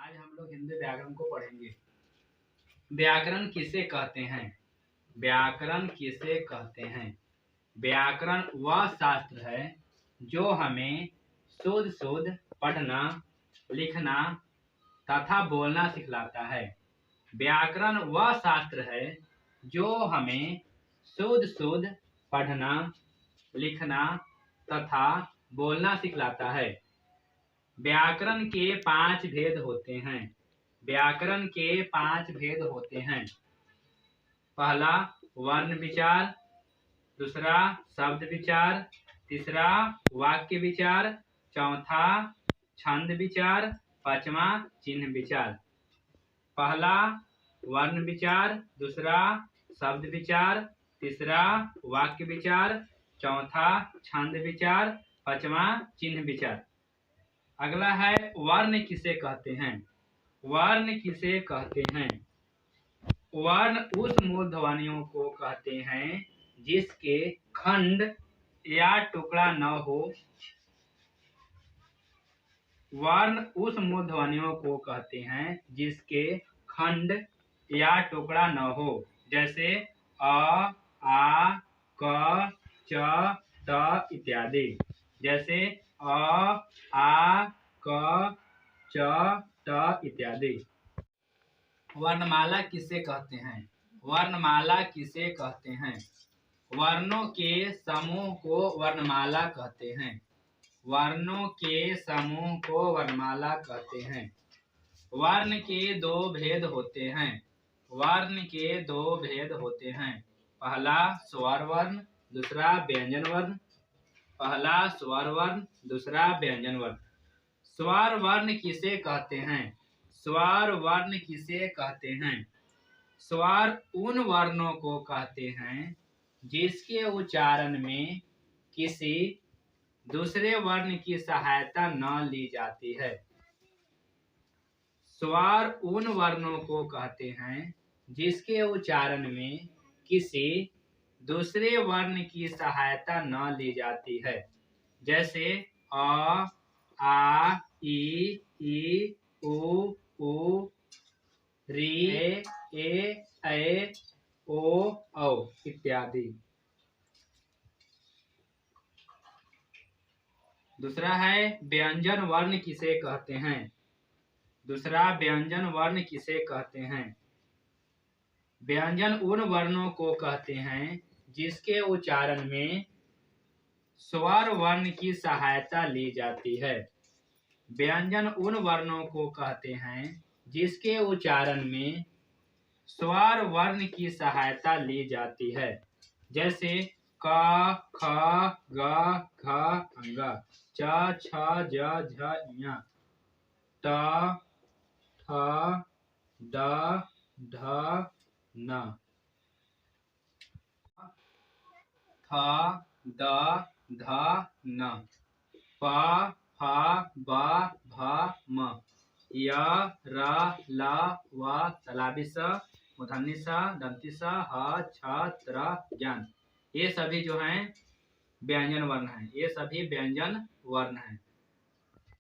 आज हम लोग हिंदी व्याकरण को पढ़ेंगे। व्याकरण किसे कहते हैं? व्याकरण किसे कहते हैं? व्याकरण वह शास्त्र है जो हमें शुद्ध शुद्ध पढ़ना, लिखना तथा बोलना सिखलाता है। व्याकरण वह शास्त्र है जो हमें शुद्ध शुद्ध पढ़ना, लिखना तथा बोलना सिखलाता है। व्याकरण के 5 भेद होते हैं। व्याकरण के 5 भेद होते हैं। पहला वर्ण विचार, दूसरा शब्द विचार, तीसरा वाक्य विचार, चौथा छंद विचार, पांचवा चिन्ह विचार। पहला वर्ण विचार, दूसरा शब्द विचार, तीसरा वाक्य विचार, चौथा छंद विचार, पांचवा चिन्ह विचार। अगला है वर्ण किसे कहते हैं? वर्ण किसे कहते हैं? वर्ण उस मूल ध्वनियों को कहते हैं जिसके खंड या टुकड़ा न हो। वर्ण उस मूल ध्वनियों को कहते हैं जिसके खंड या टुकड़ा न हो। जैसे अ, आ, क, च, त इत्यादि। जैसे अ, आ, क, च, त इत्यादि। वर्णमाला किसे कहते हैं? वर्णमाला किसे कहते हैं? वर्णों के समूह को वर्णमाला कहते हैं। वर्णों के समूह को वर्णमाला कहते हैं। वर्ण के 2 भेद होते हैं। वर्ण के 2 भेद होते हैं। पहला स्वर वर्ण, दूसरा व्यंजन वर्ण। पहला स्वर वर्ण, दूसरा व्यंजन वर्ण। स्वर वर्ण किसे कहते हैं? स्वर वर्ण किसे कहते हैं? स्वर उन वर्णों को कहते हैं जिसके उच्चारण में किसी दूसरे वर्ण की सहायता न ली जाती है। स्वर उन वर्णों को कहते हैं जिसके उच्चारण में किसी दूसरे वर्ण की सहायता न ली जाती है। जैसे अ, आ, ई, उ, री, ए, ओ इत्यादि। दूसरा है व्यंजन वर्ण किसे कहते हैं? दूसरा व्यंजन वर्ण किसे कहते हैं? व्यंजन उन वर्णों को कहते हैं जिसके उच्चारण में स्वर वर्ण की सहायता ली जाती है। व्यंजन उन वर्णों को कहते हैं जिसके उच्चारण में स्वर वर्ण की सहायता ली जाती है। जैसे क, ख, ग, घ, अंग, च, छ, ज, झ, ञ, ट, ठ, ड, ढ, न, थ, द, ध, न, प, फ, ब, भ, म, य, र, ल, व, तलाबी स, मूर्धन्य स, दंती स, ह, छ, त्र, ज्ञान। ये सभी जो हैं व्यंजन वर्ण हैं। ये सभी व्यंजन वर्ण हैं।